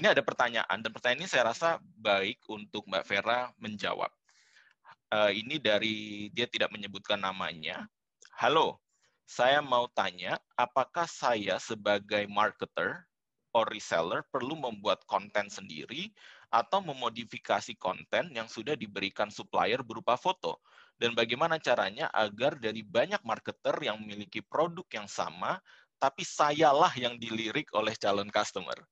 Ini ada pertanyaan, dan pertanyaan ini saya rasa baik untuk Mbak Vera menjawab. Ini dari, dia tidak menyebutkan namanya. Halo, saya mau tanya, apakah saya sebagai marketer or reseller perlu membuat konten sendiri atau memodifikasi konten yang sudah diberikan supplier berupa foto? Dan bagaimana caranya agar dari banyak marketer yang memiliki produk yang sama, tapi sayalah yang dilirik oleh calon customer?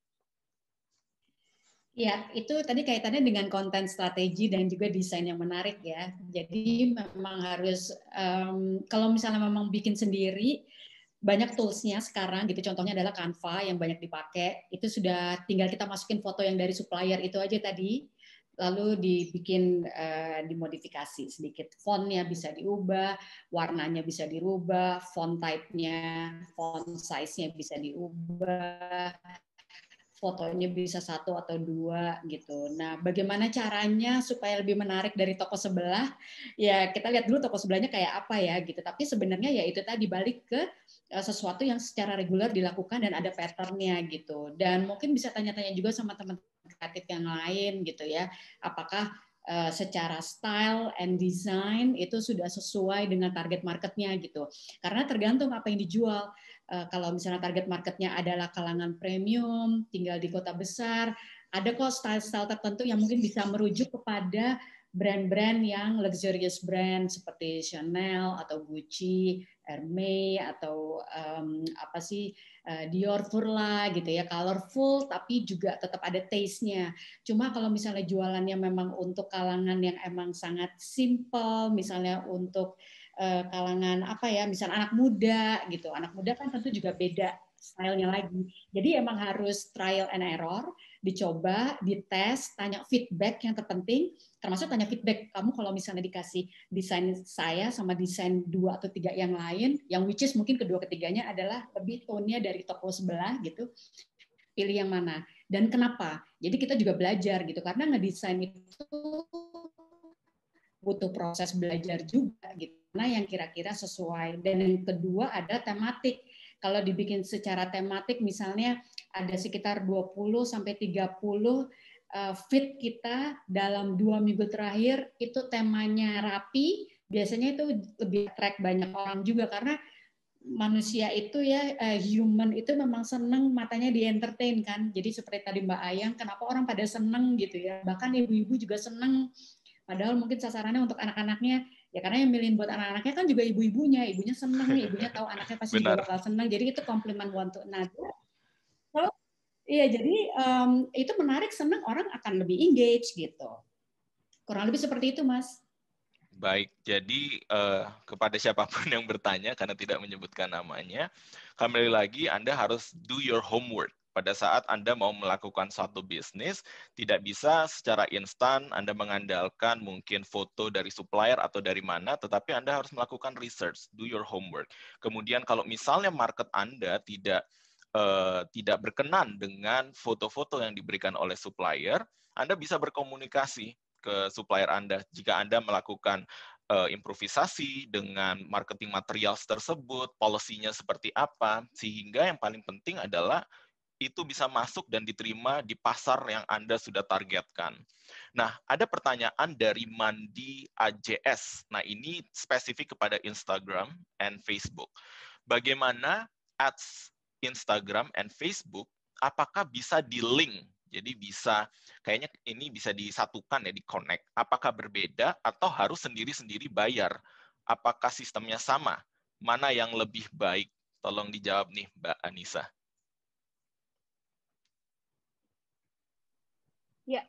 Ya, itu tadi kaitannya dengan konten strategi dan juga desain yang menarik ya. Jadi memang harus, kalau misalnya memang bikin sendiri, banyak tools-nya sekarang gitu. Contohnya adalah Canva yang banyak dipakai. Itu sudah tinggal kita masukin foto yang dari supplier itu aja tadi, lalu dibikin dimodifikasi sedikit. Font-nya bisa diubah, warnanya bisa dirubah, font type-nya, font size-nya bisa diubah, fotonya bisa 1 atau 2 gitu. Nah, bagaimana caranya supaya lebih menarik dari toko sebelah? Ya, kita lihat dulu toko sebelahnya kayak apa ya gitu. Tapi sebenarnya ya itu tadi balik ke sesuatu yang secara reguler dilakukan dan ada pattern-nya gitu. Dan mungkin bisa tanya-tanya juga sama teman-teman kreatif yang lain gitu ya. Apakah secara style and design itu sudah sesuai dengan target marketnya gitu. Karena tergantung apa yang dijual. Kalau misalnya target marketnya adalah kalangan premium, tinggal di kota besar, ada kok style-style tertentu yang mungkin bisa merujuk kepada brand-brand yang luxurious brand seperti Chanel atau Gucci, Hermes atau apa sih Dior Furla gitu ya, colorful tapi juga tetap ada taste-nya. Cuma kalau misalnya jualannya memang untuk kalangan yang emang sangat simple, misalnya untuk kalangan apa ya, misalnya anak muda gitu. Anak muda kan tentu juga beda stylenya lagi. Jadi emang harus trial and error, dicoba, dites, tanya feedback yang terpenting, termasuk tanya feedback kamu kalau misalnya dikasih desain saya sama desain 2 atau 3 yang lain, yang which is mungkin kedua ketiganya adalah lebih tone-nya dari toko sebelah gitu, pilih yang mana dan kenapa. Jadi kita juga belajar gitu, karena ngedesain itu butuh proses belajar juga gitu. Nah, yang kira-kira sesuai. Dan yang kedua ada tematik. Kalau dibikin secara tematik misalnya ada sekitar 20 sampai 30 feed kita dalam 2 minggu terakhir itu temanya rapi, biasanya itu lebih attract banyak orang juga karena manusia itu ya human itu memang seneng matanya di entertain kan. Jadi seperti tadi Mbak Ayang, kenapa orang pada seneng gitu ya. Bahkan ibu-ibu juga seneng. Padahal mungkin sasarannya untuk anak-anaknya, ya karena yang milihin buat anak-anaknya kan juga ibu-ibunya. Ibunya seneng, ibunya tahu anaknya pasti juga Benar. bakal seneng. Jadi itu compliment one to another. So, iya, jadi itu menarik, seneng, orang akan lebih engage gitu. Kurang lebih seperti itu, Mas. Baik, jadi kepada siapapun yang bertanya karena tidak menyebutkan namanya, kembali lagi Anda harus do your homework. Pada saat Anda mau melakukan suatu bisnis, tidak bisa secara instan Anda mengandalkan mungkin foto dari supplier atau dari mana, tetapi Anda harus melakukan research, do your homework. Kemudian kalau misalnya market Anda tidak berkenan dengan foto-foto yang diberikan oleh supplier, Anda bisa berkomunikasi ke supplier Anda. Jika Anda melakukan improvisasi dengan marketing materials tersebut, policy-nya seperti apa, sehingga yang paling penting adalah itu bisa masuk dan diterima di pasar yang Anda sudah targetkan. Nah, ada pertanyaan dari Mandi AJS. Nah, ini spesifik kepada Instagram and Facebook. Bagaimana ads Instagram and Facebook, apakah bisa di-link? Jadi bisa, kayaknya ini bisa disatukan ya, di-connect. Apakah berbeda atau harus sendiri-sendiri bayar? Apakah sistemnya sama? Mana yang lebih baik? Tolong dijawab nih, Mbak Anissa. Ya,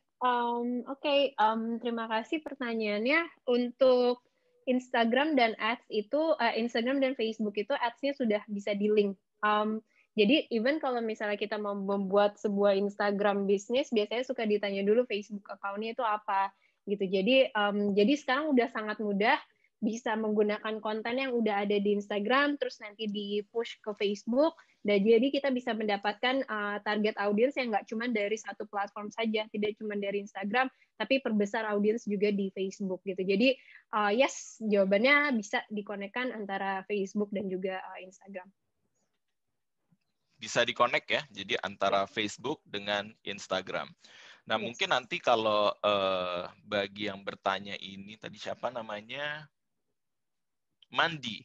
oke. Terima kasih pertanyaannya. Untuk Instagram dan ads itu, Instagram dan Facebook itu ads-nya sudah bisa di-link. Jadi even kalau misalnya kita mau membuat sebuah Instagram bisnis, biasanya suka ditanya dulu Facebook account-nya itu apa, gitu. Jadi sekarang udah sangat mudah bisa menggunakan konten yang udah ada di Instagram, terus nanti di-push ke Facebook. Dan jadi kita bisa mendapatkan target audiens yang nggak cuma dari satu platform saja, tidak cuma dari Instagram, tapi perbesar audiens juga di Facebook gitu. Jadi yes, jawabannya bisa dikonekkan antara Facebook dan juga Instagram. bisa di-connect ya, jadi antara Facebook dengan Instagram. Nah, Yes. mungkin nanti kalau bagi yang bertanya ini, tadi siapa namanya? Mandi.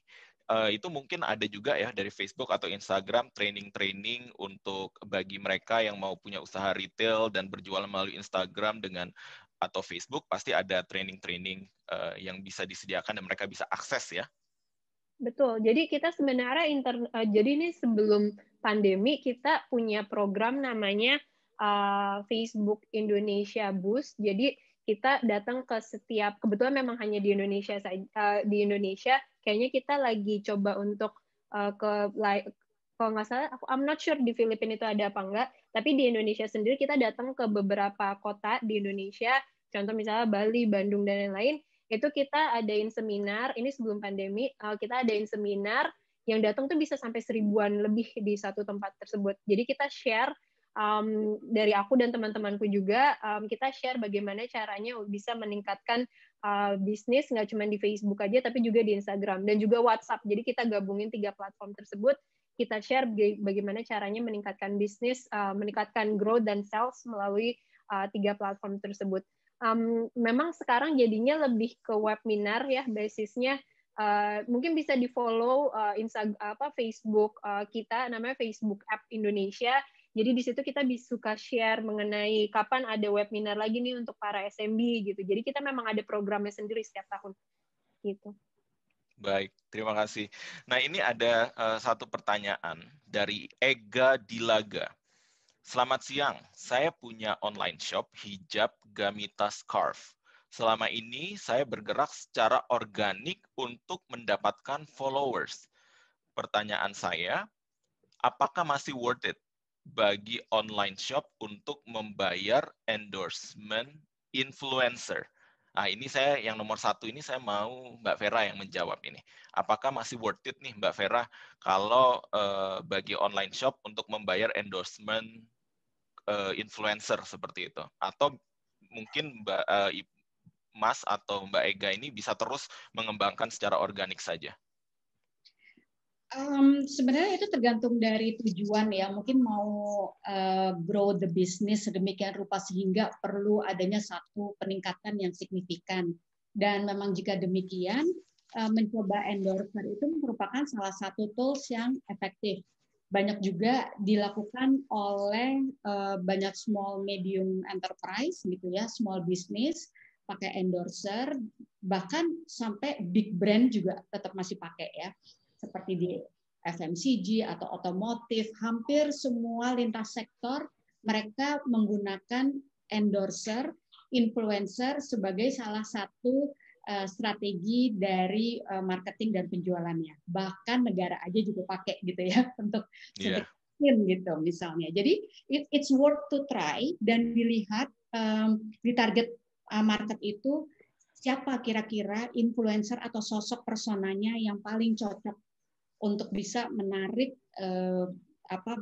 Itu mungkin ada juga ya dari Facebook atau Instagram training-training untuk bagi mereka yang mau punya usaha retail dan berjualan melalui Instagram dengan atau Facebook, pasti ada training-training yang bisa disediakan dan mereka bisa akses ya. Betul. Jadi kita sebenarnya jadi ini sebelum pandemi kita punya program namanya Facebook Indonesia Boost. Jadi kita datang ke setiap, kebetulan memang hanya di Indonesia di Indonesia. Kayaknya kita lagi coba untuk kalau nggak salah, I'm not sure di Filipina itu ada apa enggak. Tapi di Indonesia sendiri kita datang ke beberapa kota di Indonesia. Contoh misalnya Bali, Bandung dan lain-lain. Itu kita adain seminar, ini sebelum pandemi, kita adain seminar yang datang tuh bisa sampai 1000-an lebih di satu tempat tersebut. Jadi kita share dari aku dan teman-temanku juga, kita share bagaimana caranya bisa meningkatkan bisnis, nggak cuma di Facebook aja, tapi juga di Instagram dan juga WhatsApp. Jadi kita gabungin 3 platform tersebut, kita share bagaimana caranya meningkatkan bisnis, meningkatkan growth dan sales melalui 3 platform tersebut. Memang sekarang jadinya lebih ke webinar ya basisnya. Mungkin bisa di follow Facebook kita, namanya Facebook App Indonesia. Jadi di situ kita bisa suka share mengenai kapan ada webinar lagi nih untuk para SMB gitu. Jadi kita memang ada programnya sendiri setiap tahun gitu. Baik, terima kasih. Nah, ini ada satu pertanyaan dari Ega Dilaga. Selamat siang, saya punya online shop hijab Gamita Scarf. Selama ini saya bergerak secara organik untuk mendapatkan followers. Pertanyaan saya, apakah masih worth it bagi online shop untuk membayar endorsement influencer? Nah, ini saya yang nomor 1 ini saya mau Mbak Vera yang menjawab ini. Apakah masih worth it nih Mbak Vera kalau bagi online shop untuk membayar endorsement influencer seperti itu, atau mungkin Mas atau Mbak Ega ini bisa terus mengembangkan secara organik saja? Sebenarnya itu tergantung dari tujuan ya. Mungkin mau grow the business sedemikian rupa sehingga perlu adanya satu peningkatan yang signifikan. Dan memang jika demikian, mencoba endorser itu merupakan salah satu tools yang efektif. Banyak juga dilakukan oleh banyak small medium enterprise gitu ya, small business pakai endorser, bahkan sampai big brand juga tetap masih pakai ya. Seperti di FMCG atau otomotif, hampir semua lintas sektor mereka menggunakan endorser, influencer sebagai salah satu strategi dari marketing dan penjualannya. Bahkan negara aja juga pakai gitu ya untuk suntikin gitu misalnya. Jadi it's worth to try dan dilihat di target market itu siapa kira-kira influencer atau sosok personanya yang paling cocok untuk bisa menarik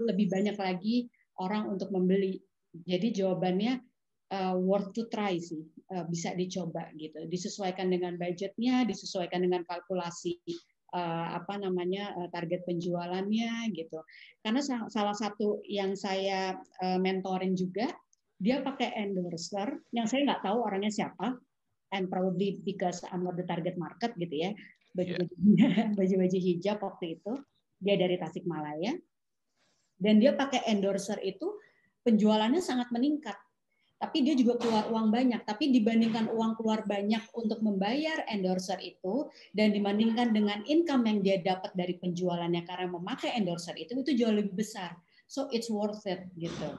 lebih banyak lagi orang untuk membeli. Jadi jawabannya worth to try sih, bisa dicoba gitu. Disesuaikan dengan budgetnya, disesuaikan dengan kalkulasi target penjualannya gitu. Karena salah satu yang saya mentoring juga, dia pakai endorser yang saya nggak tahu orangnya siapa, and probably because I'm not the target market gitu ya. Baju-baju hijab waktu itu, dia dari Tasikmalaya, dan dia pakai endorser itu penjualannya sangat meningkat, tapi dia juga keluar uang banyak. Tapi dibandingkan uang keluar banyak untuk membayar endorser itu, dan dibandingkan dengan income yang dia dapat dari penjualannya karena memakai endorser itu jauh lebih besar. So it's worth it gitu.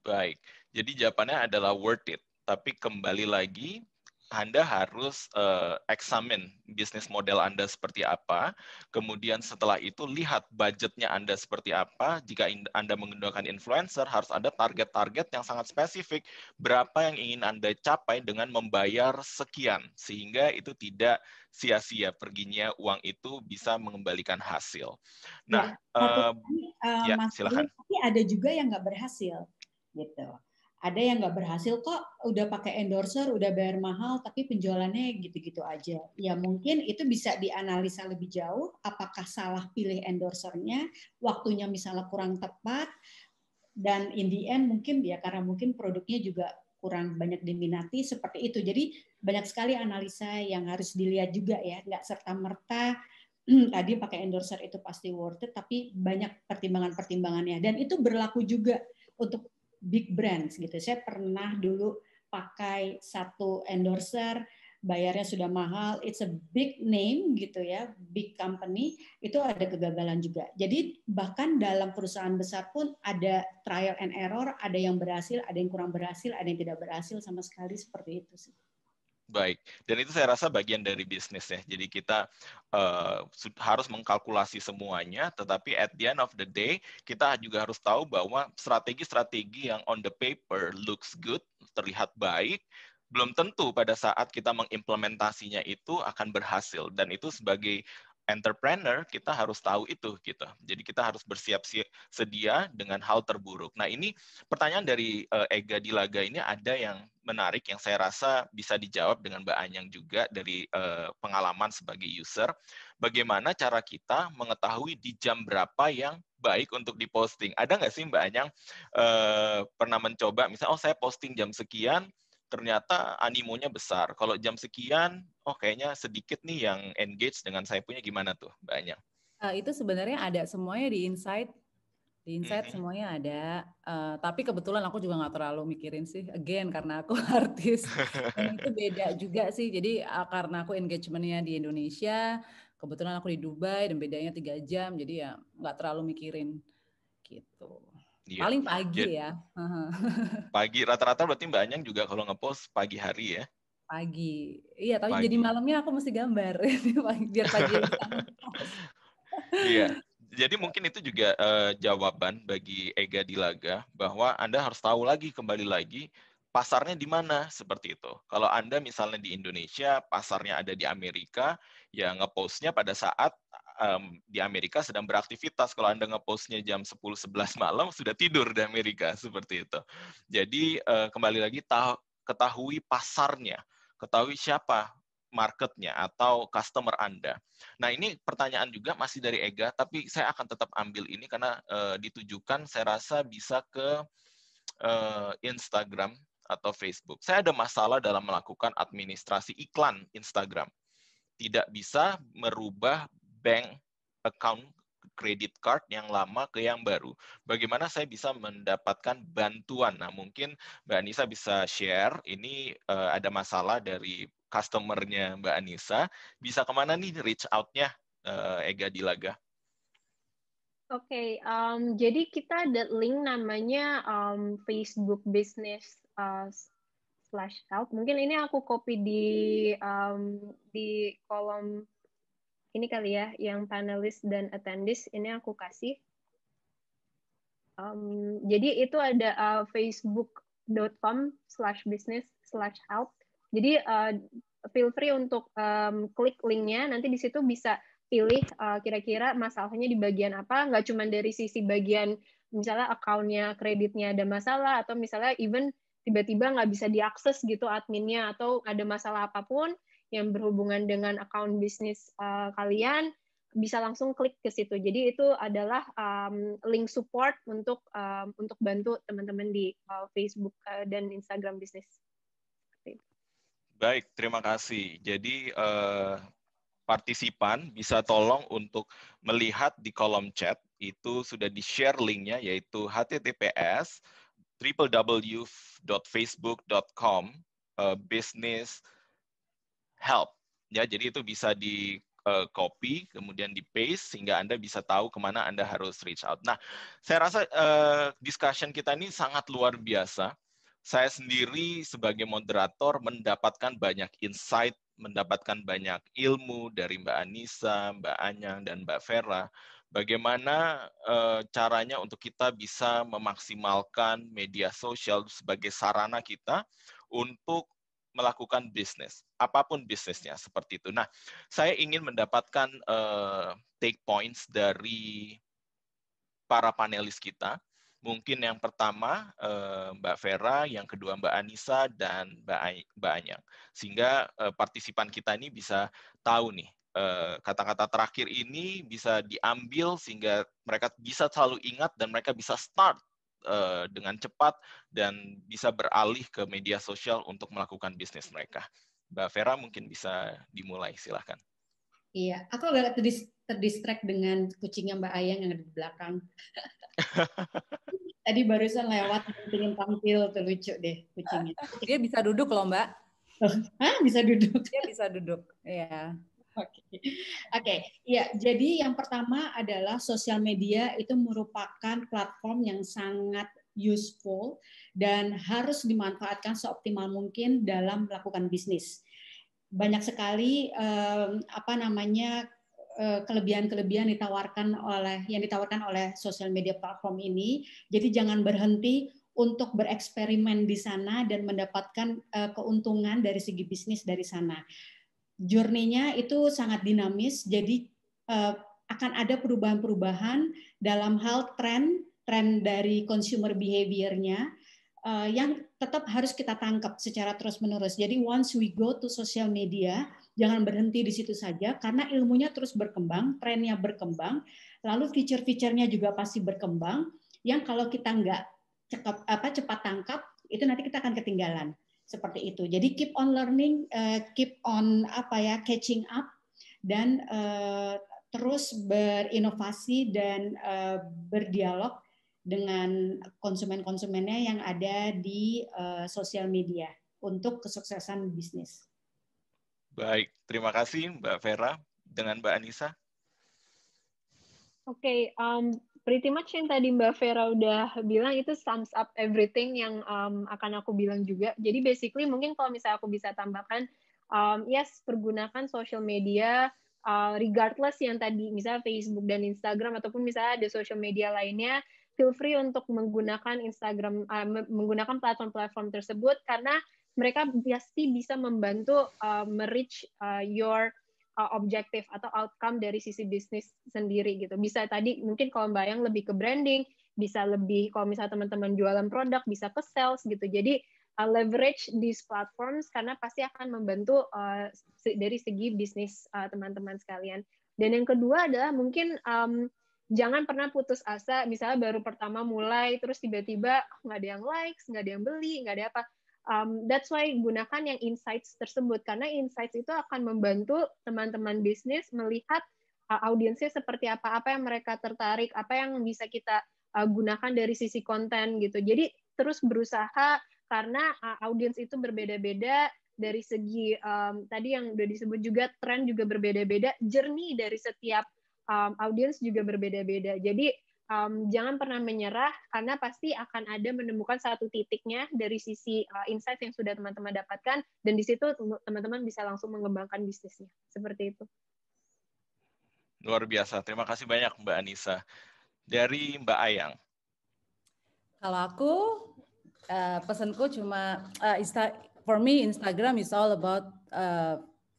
Baik, jadi jawabannya adalah worth it. Tapi kembali lagi, Anda harus examine bisnis model Anda seperti apa. Kemudian setelah itu lihat budgetnya Anda seperti apa. Jika Anda menggunakan influencer, harus ada target-target yang sangat spesifik. Berapa yang ingin Anda capai dengan membayar sekian. Sehingga itu tidak sia-sia perginya, uang itu bisa mengembalikan hasil. Nah, ya, silakan. Tapi ada juga yang nggak berhasil. Gitu. Ada yang nggak berhasil kok, udah pakai endorser, udah bayar mahal, tapi penjualannya gitu-gitu aja. Ya mungkin itu bisa dianalisa lebih jauh, apakah salah pilih endorsernya, waktunya misalnya kurang tepat, dan in the end mungkin ya karena mungkin produknya juga kurang banyak diminati, seperti itu. Jadi banyak sekali analisa yang harus dilihat juga ya, nggak serta-merta tadi pakai endorser itu pasti worth it, tapi banyak pertimbangan-pertimbangannya. Dan itu berlaku juga untuk big brands gitu. Saya pernah dulu pakai satu endorser, bayarnya sudah mahal, it's a big name gitu ya, big company, itu ada kegagalan juga. Jadi bahkan dalam perusahaan besar pun ada trial and error, ada yang berhasil, ada yang kurang berhasil, ada yang tidak berhasil sama sekali, seperti itu sih. Baik, dan itu saya rasa bagian dari bisnis ya. Jadi kita harus mengkalkulasi semuanya, tetapi at the end of the day, kita juga harus tahu bahwa strategi-strategi yang on the paper looks good, terlihat baik, belum tentu pada saat kita mengimplementasinya itu akan berhasil. Dan itu sebagai entrepreneur, kita harus tahu itu gitu. Jadi kita harus bersiap sedia dengan hal terburuk. Nah ini pertanyaan dari Ega Dilaga ini ada yang menarik yang saya rasa bisa dijawab dengan Mbak Anyang juga dari pengalaman sebagai user. Bagaimana cara kita mengetahui di jam berapa yang baik untuk diposting? Ada nggak sih Mbak Anyang pernah mencoba, misalnya, saya posting jam sekian, ternyata animonya besar. Kalau jam sekian, kayaknya sedikit nih yang engage dengan saya punya, gimana tuh Mbak Anyang? Itu sebenarnya ada semuanya di Insight. Di Insight semuanya ada, tapi kebetulan aku juga nggak terlalu mikirin sih, again karena aku artis, dan itu beda juga sih. Jadi karena aku engagementnya di Indonesia, kebetulan aku di Dubai dan bedanya 3 jam, jadi ya nggak terlalu mikirin gitu. Iya. Paling pagi ya. Pagi, rata-rata berarti Mbak Anyang juga kalau nge-post pagi hari ya? Pagi, iya, tapi pagi. Jadi malamnya aku mesti gambar biar pagi bisa nge-post. Iya, jadi mungkin itu juga jawaban bagi Ega Dilaga bahwa Anda harus tahu lagi, kembali lagi, pasarnya di mana, seperti itu. Kalau Anda misalnya di Indonesia, pasarnya ada di Amerika, ya nge-postnya pada saat di Amerika sedang beraktivitas. Kalau Anda nge-postnya jam 10-11 malam, sudah tidur di Amerika, seperti itu. Jadi kembali lagi, ketahui pasarnya, ketahui siapa marketnya atau customer Anda. Nah, ini pertanyaan juga masih dari Ega, tapi saya akan tetap ambil ini karena ditujukan saya rasa bisa ke Instagram atau Facebook. Saya ada masalah dalam melakukan administrasi iklan Instagram. Tidak bisa merubah bank account credit card yang lama ke yang baru. Bagaimana saya bisa mendapatkan bantuan? Nah, mungkin Mbak Anissa bisa share, ini ada masalah dari customer-nya Mbak Anissa, bisa kemana nih reach out-nya Ega Dilaga? Oke, jadi kita ada link namanya Facebook Business /help. Mungkin ini aku copy di kolom ini kali ya, yang panelis dan attendees ini aku kasih. Jadi itu ada facebook.com/business/help. Jadi feel free untuk klik linknya, nanti di situ bisa pilih kira-kira masalahnya di bagian apa, nggak cuma dari sisi bagian misalnya akunnya, kreditnya ada masalah, atau misalnya even tiba-tiba nggak bisa diakses gitu adminnya, atau ada masalah apapun yang berhubungan dengan akun bisnis kalian, bisa langsung klik ke situ. Jadi itu adalah link support untuk bantu teman-teman di Facebook dan Instagram bisnis. Baik, terima kasih. Jadi partisipan bisa tolong untuk melihat di kolom chat, itu sudah di-share linknya, yaitu https://www.facebook.com business help. Ya, jadi itu bisa di copy, kemudian di paste, sehingga Anda bisa tahu kemana Anda harus reach out. Nah, saya rasa discussion kita ini sangat luar biasa. Saya sendiri sebagai moderator mendapatkan banyak insight, mendapatkan banyak ilmu dari Mbak Anissa, Mbak Anyang, dan Mbak Vera. Bagaimana caranya untuk kita bisa memaksimalkan media sosial sebagai sarana kita untuk melakukan bisnis, apapun bisnisnya, seperti itu. Nah, saya ingin mendapatkan take points dari para panelis kita. Mungkin yang pertama Mbak Vera, yang kedua Mbak Anissa, dan Mbak Anyang. Sehingga partisipan kita ini bisa tahu nih, kata-kata terakhir ini bisa diambil sehingga mereka bisa selalu ingat dan mereka bisa start dengan cepat dan bisa beralih ke media sosial untuk melakukan bisnis mereka. Mbak Vera mungkin bisa dimulai, silahkan. Iya, aku agak terdistract dengan kucingnya Mbak Ayang yang ada di belakang. Tadi barusan lewat, ingin tampil, tuh lucu deh kucingnya. Dia bisa duduk loh, Mbak. Hah, bisa duduk? Dia bisa duduk, ya. Oke. Ya, jadi yang pertama adalah sosial media itu merupakan platform yang sangat useful dan harus dimanfaatkan seoptimal mungkin dalam melakukan bisnis. Banyak sekali kelebihan-kelebihan yang ditawarkan oleh sosial media platform ini. Jadi jangan berhenti untuk bereksperimen di sana dan mendapatkan keuntungan dari segi bisnis dari sana. Journey-nya itu sangat dinamis, jadi akan ada perubahan-perubahan dalam hal tren dari consumer behavior-nya yang tetap harus kita tangkap secara terus-menerus. Jadi once we go to social media, jangan berhenti di situ saja, karena ilmunya terus berkembang, trennya berkembang, lalu feature-feature-nya juga pasti berkembang, yang kalau kita nggak cepat tangkap, itu nanti kita akan ketinggalan. Seperti itu. Jadi keep on learning, keep on catching up, dan terus berinovasi dan berdialog dengan konsumen-konsumennya yang ada di sosial media untuk kesuksesan bisnis. Baik, terima kasih Mbak Vera. Dengan Mbak Anissa? Oke, pretty much yang tadi Mbak Vera udah bilang itu sums up everything yang akan aku bilang juga. Jadi basically mungkin kalau misalnya aku bisa tambahkan, yes, pergunakan social media regardless yang tadi misalnya Facebook dan Instagram ataupun misalnya ada social media lainnya, feel free untuk menggunakan Instagram, menggunakan platform-platform tersebut karena mereka pasti bisa membantu me-reach your objektif atau outcome dari sisi bisnis sendiri gitu. Bisa tadi mungkin kalau Mbak Yang lebih ke branding, bisa lebih kalau misalnya teman-teman jualan produk bisa ke sales gitu. Jadi leverage these platforms karena pasti akan membantu dari segi bisnis teman-teman sekalian. Dan yang kedua adalah mungkin jangan pernah putus asa, misalnya baru pertama mulai terus tiba-tiba nggak ada yang likes, nggak ada yang beli, nggak ada apa. That's why gunakan yang insights tersebut karena insights itu akan membantu teman-teman bisnis melihat audiensnya seperti apa yang mereka tertarik, apa yang bisa kita gunakan dari sisi konten gitu. Jadi terus berusaha karena audiens itu berbeda-beda dari segi tadi yang udah disebut juga tren juga berbeda-beda, journey dari setiap audiens juga berbeda-beda. Jadi jangan pernah menyerah karena pasti akan ada menemukan satu titiknya dari sisi insight yang sudah teman-teman dapatkan dan di situ teman-teman bisa langsung mengembangkan bisnisnya. Seperti itu. Luar biasa. Terima kasih banyak Mbak Anissa. Dari Mbak Ayang. Kalau aku pesanku cuma for me Instagram is all about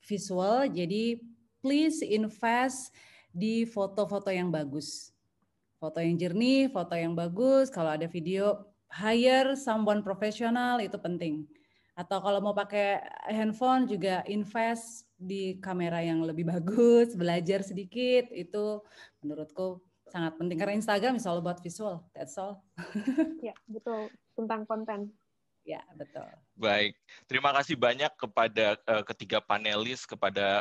visual. Jadi please invest di foto-foto yang bagus. Foto yang jernih, foto yang bagus. Kalau ada video, hire someone profesional, itu penting. Atau kalau mau pakai handphone juga invest di kamera yang lebih bagus, belajar sedikit, itu menurutku sangat penting. Karena Instagram is all about visual, that's all. Ya, betul. Tentang konten. Ya, betul. Baik, terima kasih banyak kepada ketiga panelis, kepada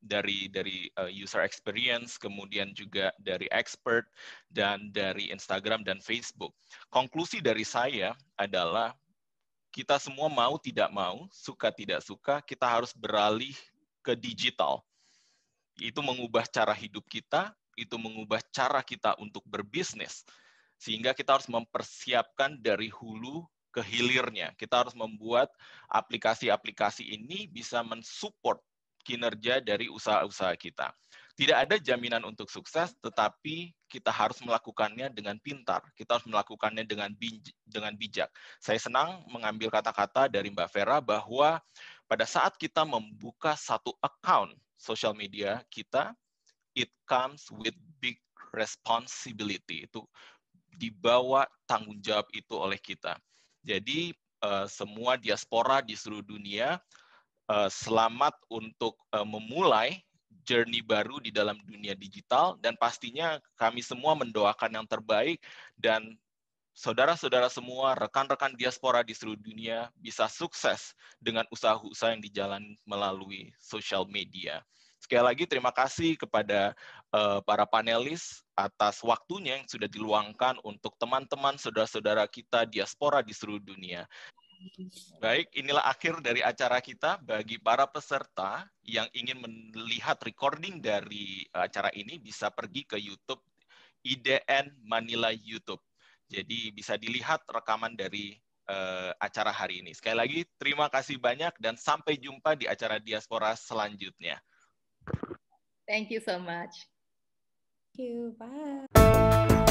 dari user experience, kemudian juga dari expert, dan dari Instagram dan Facebook. Konklusi dari saya adalah kita semua mau tidak mau, suka tidak suka, kita harus beralih ke digital. Itu mengubah cara hidup kita, itu mengubah cara kita untuk berbisnis. Sehingga kita harus mempersiapkan dari hulu ke hilirnya. Kita harus membuat aplikasi-aplikasi ini bisa mensupport kinerja dari usaha-usaha kita. Tidak ada jaminan untuk sukses, tetapi kita harus melakukannya dengan pintar. Kita harus melakukannya dengan bijak. Saya senang mengambil kata-kata dari Mbak Vera bahwa pada saat kita membuka satu account social media kita, it comes with big responsibility. Itu di bawah tanggung jawab itu oleh kita. Jadi semua diaspora di seluruh dunia, selamat untuk memulai journey baru di dalam dunia digital, dan pastinya kami semua mendoakan yang terbaik, dan saudara-saudara semua, rekan-rekan diaspora di seluruh dunia bisa sukses dengan usaha-usaha yang dijalani melalui social media. Sekali lagi terima kasih kepada para panelis atas waktunya yang sudah diluangkan untuk teman-teman saudara-saudara kita diaspora di seluruh dunia. Baik, inilah akhir dari acara kita. Bagi para peserta yang ingin melihat recording dari acara ini, bisa pergi ke YouTube IDN Manila YouTube. Jadi bisa dilihat rekaman dari acara hari ini. Sekali lagi, terima kasih banyak dan sampai jumpa di acara diaspora selanjutnya. Thank you so much. Thank you. Bye.